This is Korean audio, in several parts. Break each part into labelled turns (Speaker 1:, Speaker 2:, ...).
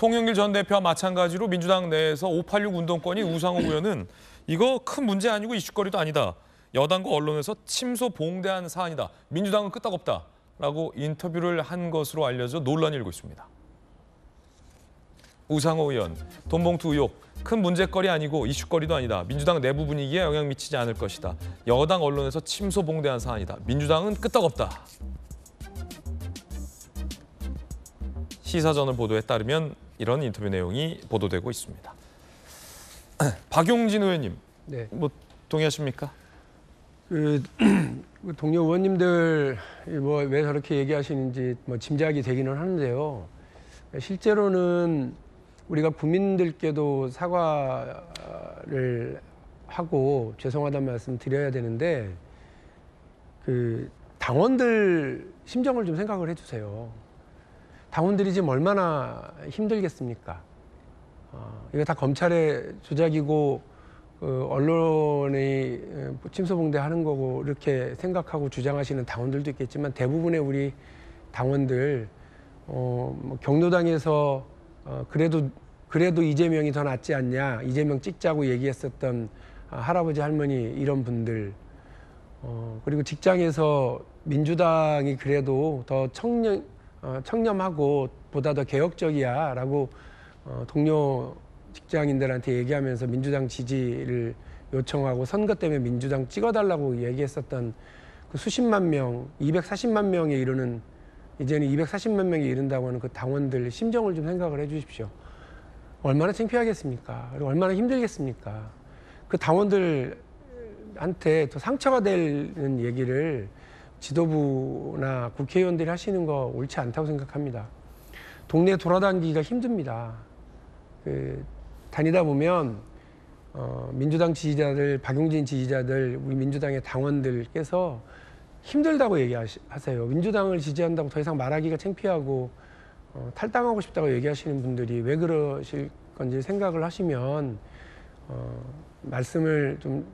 Speaker 1: 송영길 전 대표와 마찬가지로 민주당 내에서 586 운동권이 우상호 의원은 이거 큰 문제 아니고 이슈거리도 아니다. 여당과 언론에서 침소봉대한 사안이다. 민주당은 끄떡없다라고 인터뷰를 한 것으로 알려져 논란이 일고 있습니다. 우상호 의원, 돈봉투 의혹, 큰 문제거리 아니고 이슈거리도 아니다. 민주당 내부 분위기에 영향 미치지 않을 것이다. 여당 언론에서 침소봉대한 사안이다. 민주당은 끄떡없다. 시사저널 보도에 따르면 이런 인터뷰 내용이 보도되고 있습니다. 박용진 의원님,
Speaker 2: 네.
Speaker 1: 뭐 동의하십니까?
Speaker 2: 동료 의원님들 뭐 왜 저렇게 얘기하시는지 뭐 짐작이 되기는 하는데요. 실제로는 우리가 국민들께도 사과를 하고 죄송하다는 말씀 드려야 되는데 당원들 심정을 좀 생각을 해주세요. 당원들이 지금 얼마나 힘들겠습니까? 이거 다 검찰의 조작이고 언론이 침소봉대하는 거고 이렇게 생각하고 주장하시는 당원들도 있겠지만 대부분의 우리 당원들 뭐 경로당에서 그래도 이재명이 더 낫지 않냐, 이재명 찍자고 얘기했었던 할아버지 할머니 이런 분들, 그리고 직장에서 민주당이 그래도 더 청렴하고 보다 더 개혁적이야라고 동료 직장인들한테 얘기하면서 민주당 지지를 요청하고 선거 때문에 민주당 찍어달라고 얘기했었던 그 수십만 명, 240만 명에 이르는, 이제는 240만 명에 이른다고 하는 그 당원들 심정을 좀 생각을 해 주십시오. 얼마나 창피하겠습니까? 그리고 얼마나 힘들겠습니까? 그 당원들한테 또 상처가 되는 얘기를 지도부나 국회의원들이 하시는 거 옳지 않다고 생각합니다. 동네 돌아다니기가 힘듭니다. 다니다 보면 민주당 지지자들, 박용진 지지자들, 우리 민주당의 당원들께서 힘들다고 얘기하세요. 민주당을 지지한다고 더 이상 말하기가 창피하고 탈당하고 싶다고 얘기하시는 분들이 왜 그러실 건지 생각을 하시면 말씀을 좀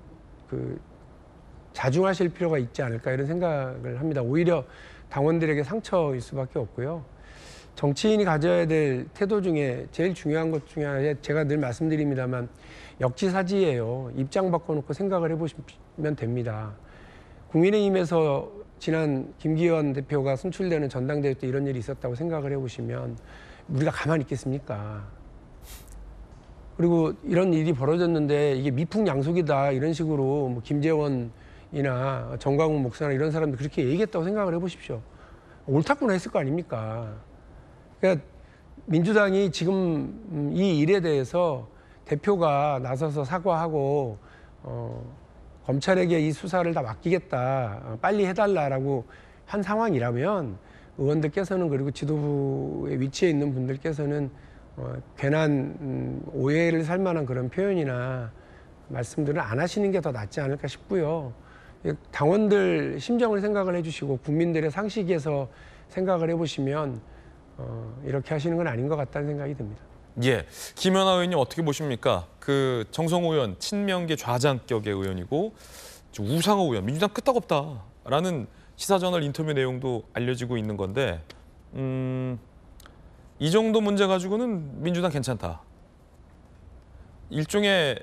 Speaker 2: 자중하실 필요가 있지 않을까 이런 생각을 합니다. 오히려 당원들에게 상처일 수밖에 없고요. 정치인이 가져야 될 태도 중에 제일 중요한 것 중에 하나, 제가 늘 말씀드립니다만 역지사지예요. 입장 바꿔놓고 생각을 해보시면 됩니다. 국민의힘에서 지난 김기현 대표가 선출되는 전당대회 때 이런 일이 있었다고 생각을 해보시면 우리가 가만히 있겠습니까? 그리고 이런 일이 벌어졌는데 이게 미풍양속이다 이런 식으로 뭐 김재원이나 정광훈 목사나 이런 사람들 그렇게 얘기했다고 생각을 해보십시오. 옳다구나 했을 거 아닙니까? 그러니까 민주당이 지금 이 일에 대해서 대표가 나서서 사과하고 검찰에게 이 수사를 다 맡기겠다, 빨리 해달라라고 한 상황이라면 의원들께서는, 그리고 지도부의 위치에 있는 분들께서는 괜한 오해를 살 만한 그런 표현이나 말씀들을 안 하시는 게 더 낫지 않을까 싶고요. 당원들 심정을 생각을 해주시고 국민들의 상식에서 생각을 해보시면 이렇게 하시는 건 아닌 것 같다는 생각이 듭니다.
Speaker 1: 예, 김연아 의원님 어떻게 보십니까? 그 정성호 의원 친명계 좌장격의 의원이고 우상호 의원 민주당 끄떡없다라는 시사저널 인터뷰 내용도 알려지고 있는 건데 이 정도 문제 가지고는 민주당 괜찮다. 일종의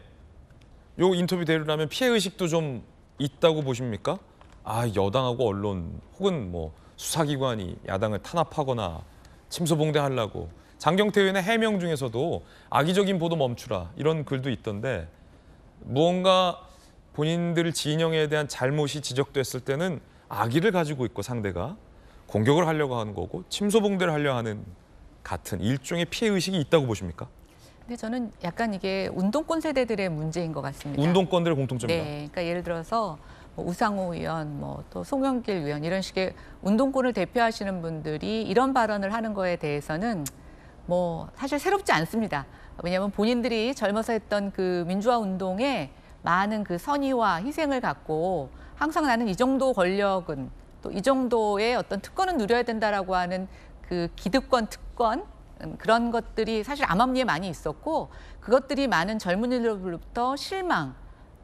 Speaker 1: 요 인터뷰대로라면 피해의식도 좀 있다고 보십니까? 여당하고 언론 혹은 뭐 수사기관이 야당을 탄압하거나 침소봉대하려고. 장경태 의원의 해명 중에서도 악의적인 보도 멈추라 이런 글도 있던데 무언가 본인들 진영에 대한 잘못이 지적됐을 때는 악의를 가지고 있고 상대가 공격을 하려고 하는 거고 침소봉대를 하려 하는 같은 일종의 피해의식이 있다고 보십니까?
Speaker 3: 근데 저는 약간 이게 운동권 세대들의 문제인 것 같습니다.
Speaker 1: 운동권들의 공통점이다.
Speaker 3: 네, 그러니까 예를 들어서 뭐 우상호 의원, 뭐 또 송영길 의원 이런 식의 운동권을 대표하시는 분들이 이런 발언을 하는 거에 대해서는 뭐 사실 새롭지 않습니다. 왜냐하면 본인들이 젊어서 했던 그 민주화 운동에 많은 그 선의와 희생을 갖고 항상 나는 이 정도 권력은 또 이 정도의 어떤 특권은 누려야 된다라고 하는 그 기득권, 특권 그런 것들이 사실 암암리에 많이 있었고 그것들이 많은 젊은이들로부터 실망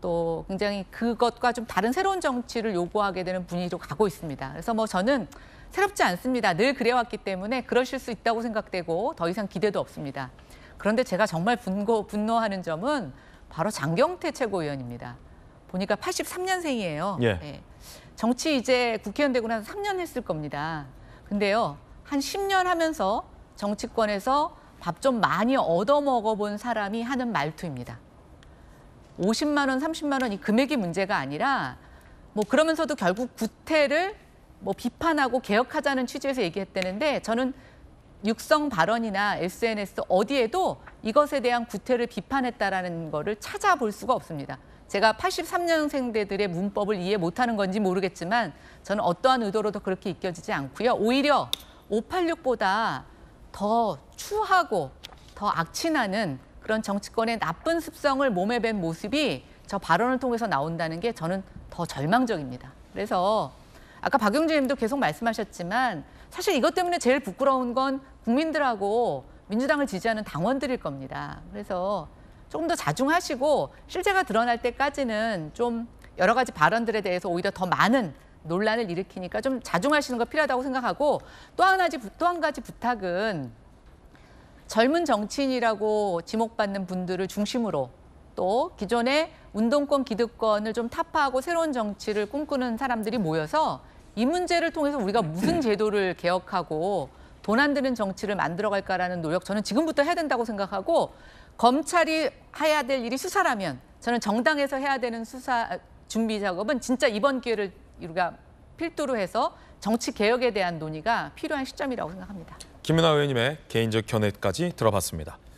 Speaker 3: 또 굉장히 그것과 좀 다른 새로운 정치를 요구하게 되는 분위기로 가고 있습니다. 그래서 뭐 저는 새롭지 않습니다. 늘 그래왔기 때문에 그러실 수 있다고 생각되고 더 이상 기대도 없습니다. 그런데 제가 정말 분노하는 점은 바로 장경태 최고위원입니다. 보니까 83년생이에요.
Speaker 1: 예.
Speaker 3: 정치 이제 국회의원 되고 나서 3년 했을 겁니다. 근데요, 한 10년 하면서 정치권에서 밥 좀 많이 얻어 먹어본 사람이 하는 말투입니다. 50만 원, 30만 원 이 금액이 문제가 아니라 뭐 그러면서도 결국 구태를 뭐 비판하고 개혁하자는 취지에서 얘기했다는데 저는 육성 발언이나 SNS 어디에도 이것에 대한 구태를 비판했다라는 거를 찾아볼 수가 없습니다. 제가 83년생들의 문법을 이해 못하는 건지 모르겠지만 저는 어떠한 의도로도 그렇게 읽혀지지 않고요. 오히려 586보다 더 추하고 더 악취나는 그런 정치권의 나쁜 습성을 몸에 밴 모습이 저 발언을 통해서 나온다는 게 저는 더 절망적입니다. 그래서 아까 박용진 님도 계속 말씀하셨지만 사실 이것 때문에 제일 부끄러운 건 국민들하고 민주당을 지지하는 당원들일 겁니다. 그래서 조금 더 자중하시고 실제가 드러날 때까지는 좀 여러 가지 발언들에 대해서 오히려 더 많은 논란을 일으키니까 좀 자중하시는 거 필요하다고 생각하고 또 한 가지 부탁은 젊은 정치인이라고 지목받는 분들을 중심으로 또 기존의 운동권, 기득권을 좀 타파하고 새로운 정치를 꿈꾸는 사람들이 모여서 이 문제를 통해서 우리가 무슨 제도를 개혁하고 돈 안 드는 정치를 만들어갈까라는 노력 저는 지금부터 해야 된다고 생각하고 검찰이 해야 될 일이 수사라면 저는 정당에서 해야 되는 수사 준비 작업은 진짜 이번 기회를 우리가 필두로 해서 정치 개혁에 대한 논의가 필요한 시점이라고 생각합니다.
Speaker 1: 김은하 의원님의 개인적 견해까지 들어봤습니다.